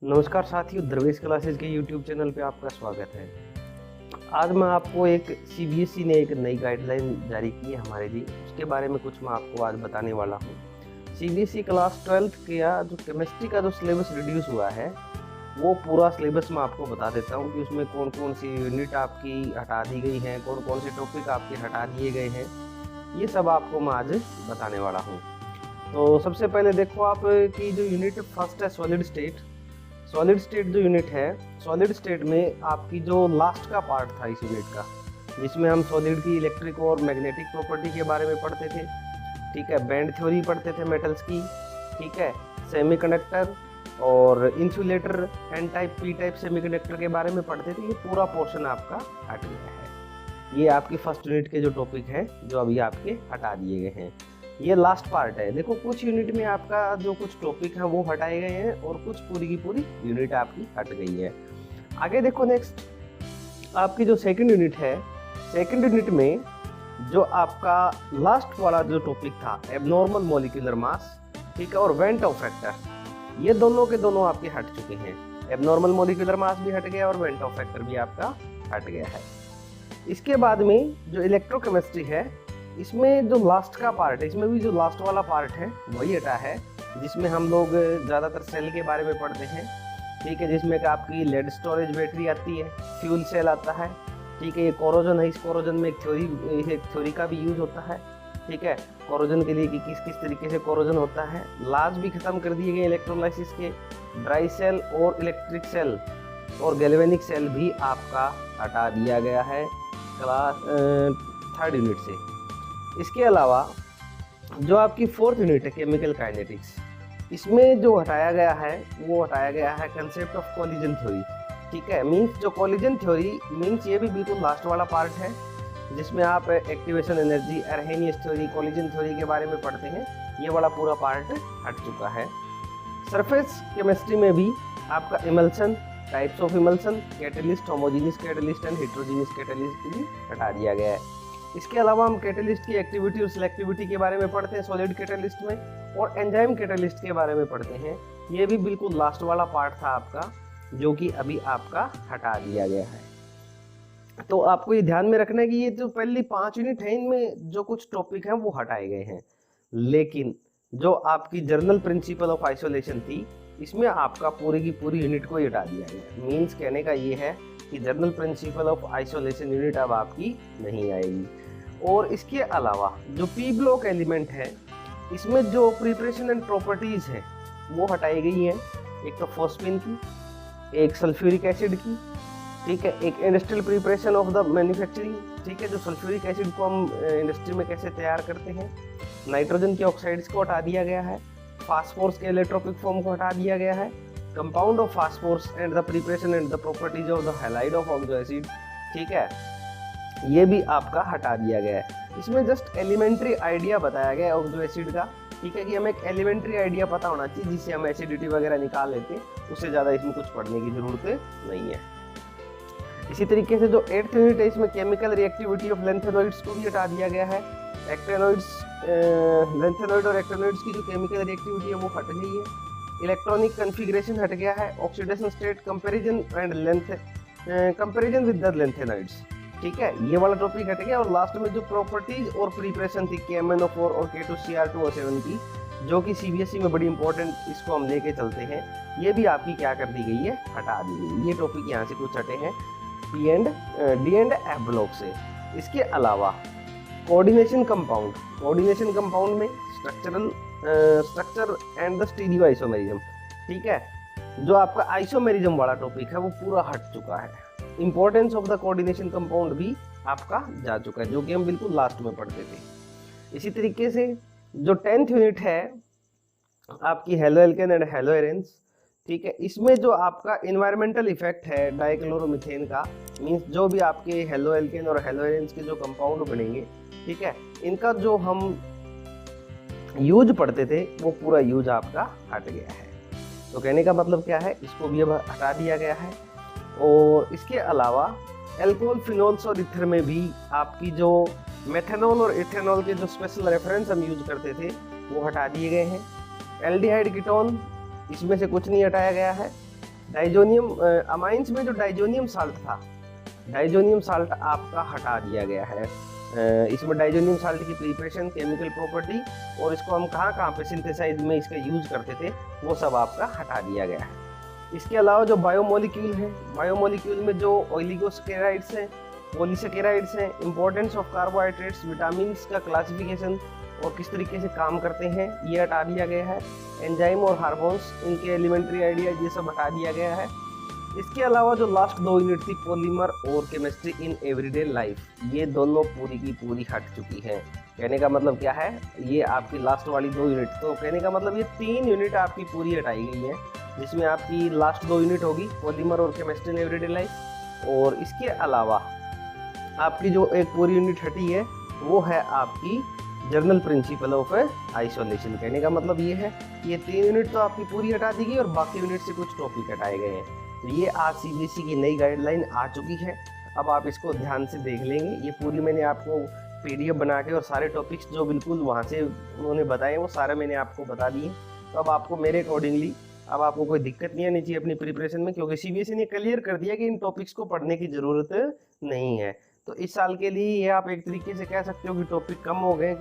नमस्कार साथियों, द्रवेश क्लासेस के YouTube चैनल पे आपका स्वागत है। आज मैं आपको एक CBSE ने एक नई गाइडलाइन जारी की है हमारे लिए, उसके बारे में कुछ मैं आपको आज बताने वाला हूँ। CBSE क्लास 12th का जो केमिस्ट्री का जो सिलेबस रिड्यूस हुआ है, वो पूरा सिलेबस मैं आपको बता देता हूँ कि उसमें कौन कौन सी यूनिट आपकी हटा दी गई हैं, कौन कौन से टॉपिक आपके हटा दिए गए हैं, ये सब आपको मैं आज बताने वाला हूँ। तो सबसे पहले देखो आप कि जो यूनिट फर्स्ट है सॉलिड स्टेट जो यूनिट है, सॉलिड स्टेट में आपकी जो लास्ट का पार्ट था इस यूनिट का, जिसमें हम सॉलिड की इलेक्ट्रिक और मैग्नेटिक प्रॉपर्टी के बारे में पढ़ते थे, ठीक है, बैंड थ्योरी पढ़ते थे मेटल्स की, ठीक है, सेमीकंडक्टर और insulator, N type P type semiconductor के बारे में पढ़ते थे। ये पूरा पोर्शन आपका हट गया है। ये आपकी फर्स्ट यूनिट के जो टॉपिक हैं जो अभी आपके हटा दिए गए हैं, ये लास्ट पार्ट है। देखो कुछ यूनिट में आपका जो कुछ टॉपिक है वो हटाए गए हैं और कुछ पूरी की पूरी यूनिट आपकी हट गई है। आगे देखो नेक्स्ट आपकी जो सेकंड यूनिट है, सेकंड यूनिट में जो आपका लास्ट वाला जो टॉपिक था एबनॉर्मल मॉलिक्यूलर मास, ठीक है, और वेंट ऑफ फैक्टर, ये दोनों के दोनों आपके हट चुके हैं। एबनॉर्मल मॉलिक्यूलर मास भी हट गया और वेंट ऑफ फैक्टर भी आपका हट गया है। इसके बाद में जो इलेक्ट्रोकेमिस्ट्री है, इसमें जो लास्ट का पार्ट है, इसमें भी जो लास्ट वाला पार्ट है वही हटा है, जिसमें हम लोग ज़्यादातर सेल के बारे में पढ़ते हैं, ठीक है, जिसमें कि आपकी लेड स्टोरेज बैटरी आती है, फ्यूल सेल आता है, ठीक है, ये कोरोजन है, इस कोरोजन में एक थ्योरी का भी यूज होता है, ठीक है, कोरोजन के लिए कि किस किस तरीके से कोरोजन होता है। लाज भी खत्म कर दिए गए इलेक्ट्रोलाइसिस के, ड्राई सेल और इलेक्ट्रिक सेल और गैल्वेनिक सेल भी आपका हटा दिया गया है क्लास थर्ड यूनिट से। इसके अलावा जो आपकी फोर्थ यूनिट है केमिकल काइनेटिक्स, इसमें जो हटाया गया है वो हटाया गया है कंसेप्ट ऑफ कोलिजन थ्योरी, ठीक है, मींस जो कोलिजन थ्योरी मींस ये भी बिल्कुल लास्ट वाला पार्ट है, जिसमें आप activation energy, Arrhenius theory, collision theory के बारे में पढ़ते हैं। ये वाला पूरा पार्ट हट चुका है। सरफेस केमिस्ट्री में भी आपका emulsion, types of emulsion, catalyst, homogeneous catalyst and heterogeneous catalyst भी हटा दिया गया है। इसके अलावा हम कैटलिस्ट की एक्टिविटी और सिलेक्टिविटी के बारे में पढ़ते हैं सॉलिड कैटलिस्ट में, और एंजाइम कैटलिस्ट के बारे में पढ़ते हैं। ये भी बिल्कुल लास्ट वाला पार्ट था आपका, जो कि अभी आपका हटा दिया गया है। तो आपको ये ध्यान में रखना है कि ये जो पहली 5 यूनिट है, इनमें जो कुछ टॉपिक हैं वो हटाए गए हैं, लेकिन जो आपकी जर्नल प्रिंसिपल ऑफ आइसोलेशन थी, इसमें आपका पूरी की पूरी यूनिट को हटा दिया गया। मीन्स कहने का ये है कि journal principle of isolation unit अब आपकी नहीं आएगी। और इसके अलावा जो पी ब्लॉक एलिमेंट है, इसमें जो प्रिपरेशन एंड प्रॉपर्टीज है वो हटाई गई हैं। एक तो फॉस्फिन की, एक सल्फ्यूरिक एसिड की, ठीक है, एक industrial preparation of the manufacturing, ठीक है, जो सल्फ्यूरिक एसिड को हम इंडस्ट्री में कैसे तैयार करते हैं। नाइट्रोजन के ऑक्साइड्स को हटा दिया गया है, फास्फोरस के इलेक्ट्रोपिक फॉर्म को हटा दिया गया है, compound of phosphorus and the preparation and the properties of the halide of oxo acid, ठीक है, ये भी आपका हटा दिया गया है। इसमें जस्ट एलिमेंट्री आइडिया बताया गया है ऑक्सो एसिड का, ठीक है, कि हमें एक एलिमेंट्री आइडिया पता होना चाहिए जिससे हम एसिडिटी वगैरह निकाल लेते हैं, उससे ज़्यादा इसमें कुछ पढ़ने की जरूरत नहीं है। इसी तरीके से जो 8th यूनिट है, इसमें केमिकल रिएक्टिविटी ऑफ लेंथेनॉइड्स को भी हटा दिया गया है। एक्टेनॉइड्स, लेंथेनॉइड और एक्टेनॉइड्स की जो केमिकल रिएक्टिविटी है वो हट गई है। इलेक्ट्रॉनिक कॉन्फ़िगरेशन हट गया है। Oxidation state comparison and length comparison with the lanthanoids, ठीक है, ये वाला टॉपिक हट गया। और लास्ट में जो प्रॉपर्टीज और प्रिपरेशन थी KMnO4 और K2Cr2O7 की, जो कि CBSE में बड़ी इंपॉर्टेंट, इसको हम लेके चलते हैं, ये भी आपकी क्या कर दी गई है, हटा दी गई। ये टॉपिक यहाँ से कुछ हटे हैं डी एंड एफ ब्लॉक से। इसके अलावा कोऑर्डिनेशन कंपाउंड, कोऑर्डिनेशन कंपाउंड में structure and the stereo isomerism, ठीक है, जो आपका आइसोमेरिज्म वाला टॉपिक है वो पूरा हट चुका है। Importance of the coordination compound भी आपका जा चुका है, जो कि हम बिल्कुल लास्ट में पढ़ते थे। इसी तरीके से जो 10th यूनिट है आपकी halo alkane and hello arenes, ठीक है, इसमें जो आपका इन्वायरमेंटल इफेक्ट है डाइक्लोरोमीथेन का, मींस जो भी आपके हेलो एल्केन और हेलो एरेंस के जो कंपाउंड बनेंगे, ठीक है, इनका जो हम यूज पढ़ते थे वो पूरा यूज आपका हट गया है। तो कहने का मतलब क्या है, इसको भी अब हटा दिया गया है। और इसके अलावा एल्कोहल, फिनोल्स और इथर में भी आपकी जो मेथेनॉल और इथेनॉल के जो स्पेशल रेफरेंस हम यूज करते थे वो हटा दिए गए हैं। एल्डिहाइड कीटोन, इसमें से कुछ नहीं हटाया गया है। डाइजोनियम अमाइंस में जो डाइजोनियम साल्ट था, डाइजोनियम साल्ट आपका हटा दिया गया है। इसमें डाइजोनियम साल्ट की प्रिपरेशन, केमिकल प्रॉपर्टी और इसको हम कहाँ कहाँ पे सिंथेसाइज में इसका यूज करते थे, वो सब आपका हटा दिया गया है। इसके अलावा जो बायोमोलिक्यूल है, बायोमोलिक्यूल में जो ओलिगोसैकेराइड्स हैं, पॉलीसेकेराइड्स हैं, इंपॉर्टेंस ऑफ कार्बोहाइड्रेट्स, विटामिन का क्लासिफिकेशन और किस तरीके से काम करते हैं, ये हटा दिया गया है। एंजाइम और हार्मोन्स, इनके एलिमेंट्री आइडिया, ये सब हटा दिया गया है। इसके अलावा जो लास्ट 2 यूनिट थी, पॉलीमर और केमिस्ट्री इन एवरीडे लाइफ, ये दोनों पूरी की पूरी हट चुकी हैं। कहने का मतलब क्या है, ये आपकी लास्ट वाली 2 यूनिट, तो कहने का मतलब ये 3 यूनिट आपकी पूरी हटाई गई है, जिसमें आपकी लास्ट 2 यूनिट होगी पॉलीमर और केमिस्ट्री इन एवरीडे लाइफ। और इसके अलावा आपकी जो एक पूरी यूनिट हटी है, वो है आपकी जर्नल प्रिंसिपल ऑफ आइसोलेशन। कहने का मतलब ये है कि ये 3 यूनिट तो आपकी पूरी हटा दी गई और बाकी यूनिट से कुछ टॉपिक हटाए गए हैं। तो ये आज सीबीएसई की नई गाइडलाइन आ चुकी है। अब आप इसको ध्यान से देख लेंगे। ये पूरी मैंने आपको पीडीएफ बना के और सारे टॉपिक्स जो बिल्कुल वहाँ से उन्होंने बताए वो सारे मैंने आपको बता दिए। तो अब आपको मेरे अकॉर्डिंगली अब आपको कोई दिक्कत नहीं आनी चाहिए अपनी प्रिपरेशन में, क्योंकि सीबीएसई ने क्लियर कर दिया कि इन टॉपिक्स को पढ़ने की ज़रूरत नहीं है। तो इस साल के लिए ये आप एक तरीके से कह सकते हो कि टॉपिक कम हो गए।